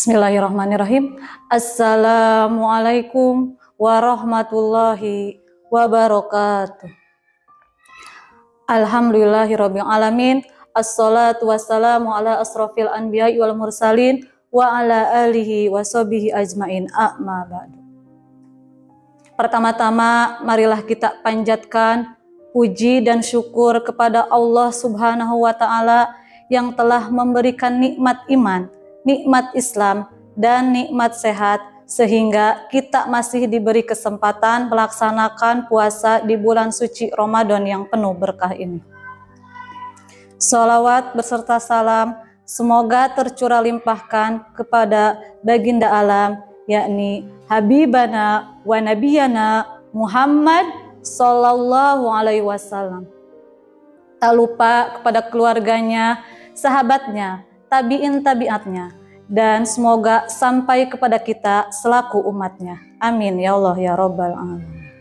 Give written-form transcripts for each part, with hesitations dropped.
Bismillahirrahmanirrahim. Assalamualaikum warahmatullahi wabarakatuh. Alhamdulillahirabbil alamin. Assalatu wassalamu ala asrofil anbiya'i wal mursalin wa ala alihi washabihi ajmain. Amma ba'du. Pertama-tama marilah kita panjatkan puji dan syukur kepada Allah Subhanahu wa taala yang telah memberikan nikmat iman, nikmat Islam, dan nikmat sehat sehingga kita masih diberi kesempatan melaksanakan puasa di bulan suci Ramadan yang penuh berkah ini. Sholawat beserta salam semoga tercurah limpahkan kepada baginda alam, yakni Habibana wa Nabiyana Muhammad Sallallahu Alaihi Wasallam. Tak lupa kepada keluarganya, sahabatnya, tabi'in-tabi'atnya, dan semoga sampai kepada kita selaku umatnya. Amin ya Allah ya Rabbal Alamin.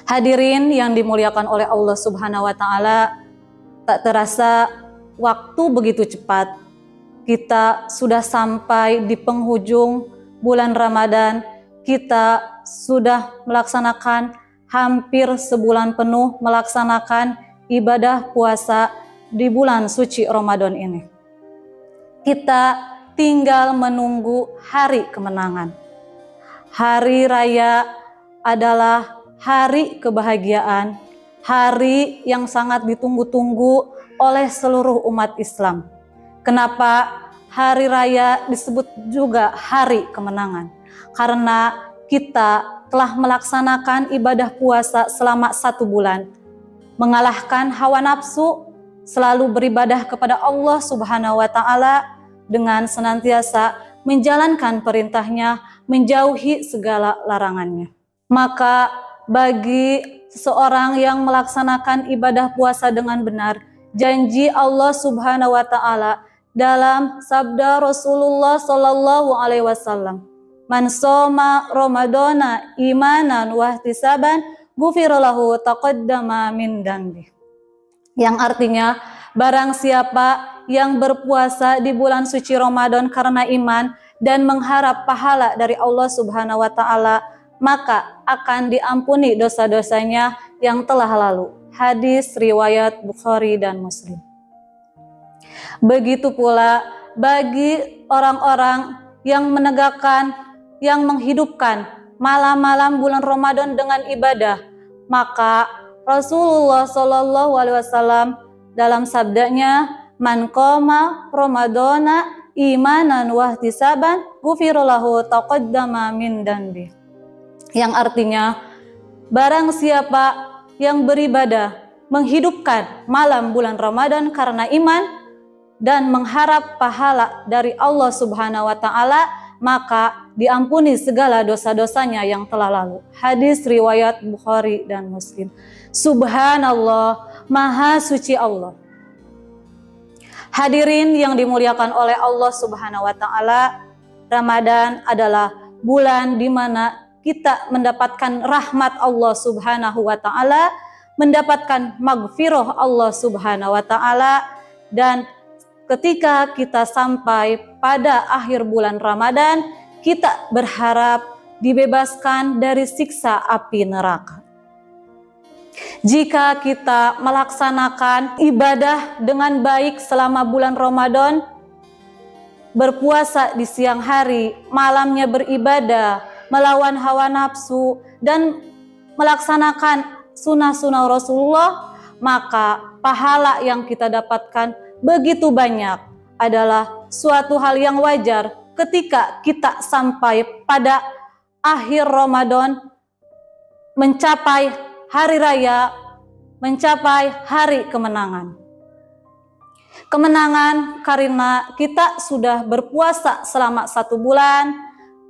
Hadirin yang dimuliakan oleh Allah Subhanahu wa taala, tak terasa waktu begitu cepat. Kita sudah sampai di penghujung bulan Ramadan. Kita sudah melaksanakan hampir sebulan penuh melaksanakan ibadah puasa di bulan suci Ramadan ini. Kita tinggal menunggu hari kemenangan. Hari raya adalah hari kebahagiaan, hari yang sangat ditunggu-tunggu oleh seluruh umat Islam. Kenapa hari raya disebut juga hari kemenangan? Karena kita telah melaksanakan ibadah puasa selama 1 bulan, mengalahkan hawa nafsu, selalu beribadah kepada Allah Subhanahu wa taala dengan senantiasa menjalankan perintahnya, menjauhi segala larangannya. Maka bagi seseorang yang melaksanakan ibadah puasa dengan benar, janji Allah Subhanahu wa taala dalam sabda Rasulullah sallallahu alaihi wasallam, "Man shoma Ramadana imanan wa ihtisaban, ghufira lahu taqaddama min dhanbi." Yang artinya, barang siapa yang berpuasa di bulan suci Ramadan karena iman dan mengharap pahala dari Allah Subhanahu wa taala, maka akan diampuni dosa-dosanya yang telah lalu. Hadis riwayat Bukhari dan Muslim. Begitu pula bagi orang-orang yang menegakkan, yang menghidupkan malam-malam bulan Ramadan dengan ibadah, maka Rasulullah Shallallahu Alaihi Wasallam dalam sabdanya, "Man qoma Ramadana imanan wa ihtisaban, ghufira lahu taqaddama min dhanbi." Yang artinya, barang siapa yang beribadah, menghidupkan malam bulan Ramadan karena iman dan mengharap pahala dari Allah Subhanahu wa taala, maka diampuni segala dosa-dosanya yang telah lalu. Hadis riwayat Bukhari dan Muslim. Subhanallah, Maha Suci Allah. Hadirin yang dimuliakan oleh Allah Subhanahu wa taala, Ramadan adalah bulan di mana kita mendapatkan rahmat Allah Subhanahu wa taala, mendapatkan maghfirah Allah Subhanahu wa taala, dan ketika kita sampai pada akhir bulan Ramadan, kita berharap dibebaskan dari siksa api neraka. Jika kita melaksanakan ibadah dengan baik selama bulan Ramadan, berpuasa di siang hari, malamnya beribadah, melawan hawa nafsu, dan melaksanakan sunnah-sunnah Rasulullah, maka pahala yang kita dapatkan begitu banyak. Adalah suatu hal yang wajar ketika kita sampai pada akhir Ramadan, mencapai hari raya, mencapai hari kemenangan. Kemenangan karena kita sudah berpuasa selama 1 bulan,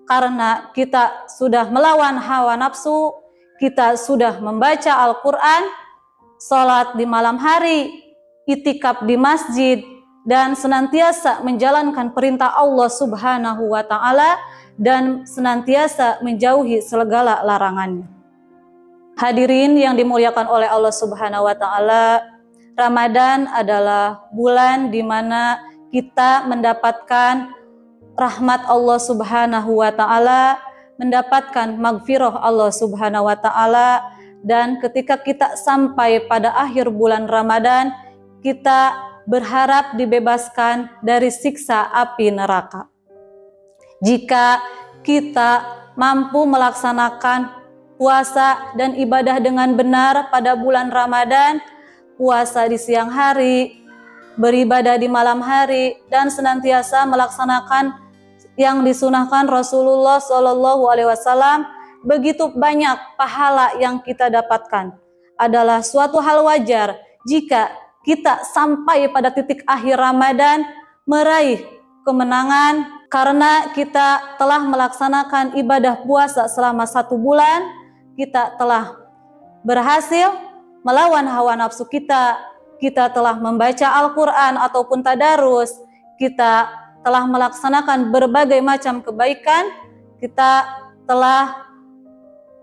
karena kita sudah melawan hawa nafsu, kita sudah membaca Al-Quran, sholat di malam hari, itikaf di masjid, dan senantiasa menjalankan perintah Allah Subhanahu wa taala dan senantiasa menjauhi segala larangannya. Hadirin yang dimuliakan oleh Allah Subhanahu wa taala, Ramadan adalah bulan di mana kita mendapatkan rahmat Allah Subhanahu wa taala, mendapatkan magfirah Allah Subhanahu wa taala, dan ketika kita sampai pada akhir bulan Ramadan, kita berharap dibebaskan dari siksa api neraka. Jika kita mampu melaksanakan puasa dan ibadah dengan benar pada bulan Ramadan, puasa di siang hari, beribadah di malam hari, dan senantiasa melaksanakan yang disunahkan Rasulullah SAW, begitu banyak pahala yang kita dapatkan. Adalah suatu hal wajar jika kita sampai pada titik akhir Ramadan meraih kemenangan karena kita telah melaksanakan ibadah puasa selama 1 bulan, kita telah berhasil melawan hawa nafsu kita telah membaca Al-Quran ataupun tadarus, kita telah melaksanakan berbagai macam kebaikan, kita telah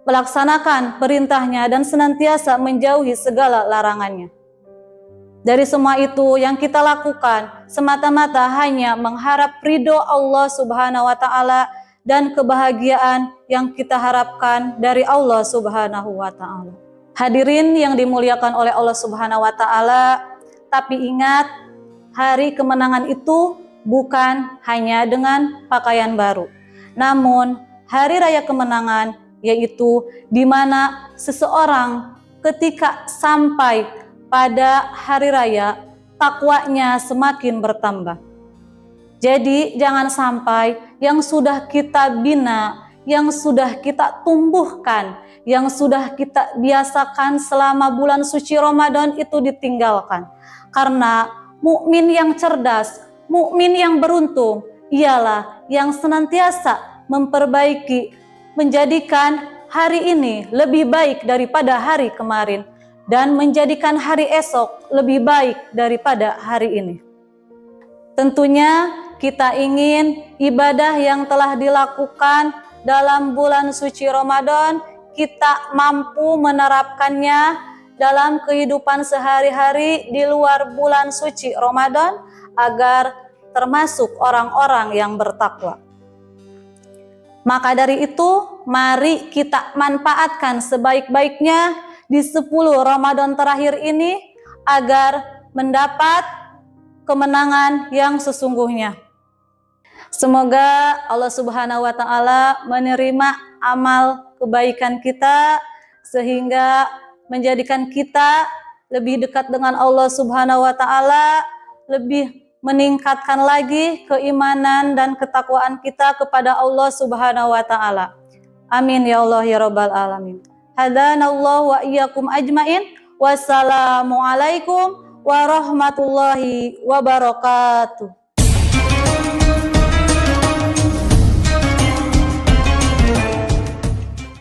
melaksanakan perintahnya dan senantiasa menjauhi segala larangannya. Dari semua itu yang kita lakukan semata-mata hanya mengharap ridho Allah Subhanahu wa taala dan kebahagiaan yang kita harapkan dari Allah Subhanahu wa taala. Hadirin yang dimuliakan oleh Allah Subhanahu wa taala, tapi ingat, hari kemenangan itu bukan hanya dengan pakaian baru. Namun, hari raya kemenangan yaitu di mana seseorang ketika sampai pada hari raya, takwanya semakin bertambah. Jadi, jangan sampai yang sudah kita bina, yang sudah kita tumbuhkan, yang sudah kita biasakan selama bulan suci Ramadan itu ditinggalkan. Karena mukmin yang cerdas, mukmin yang beruntung ialah yang senantiasa memperbaiki, menjadikan hari ini lebih baik daripada hari kemarin dan menjadikan hari esok lebih baik daripada hari ini. Tentunya kita ingin ibadah yang telah dilakukan dalam bulan suci Ramadan kita mampu menerapkannya dalam kehidupan sehari-hari di luar bulan suci Ramadan agar termasuk orang-orang yang bertakwa. Maka dari itu, mari kita manfaatkan sebaik-baiknya di 10 Ramadan terakhir ini agar mendapat kemenangan yang sesungguhnya. Semoga Allah Subhanahu wa taala menerima amal kebaikan kita sehingga menjadikan kita lebih dekat dengan Allah Subhanahu wa taala, lebih meningkatkan lagi keimanan dan ketakwaan kita kepada Allah Subhanahu wa taala. Amin ya Allah ya rabbal alamin. Hadanallahu wa iyyakum ajmain. Wassalamualaikum warahmatullahi wabarakatuh.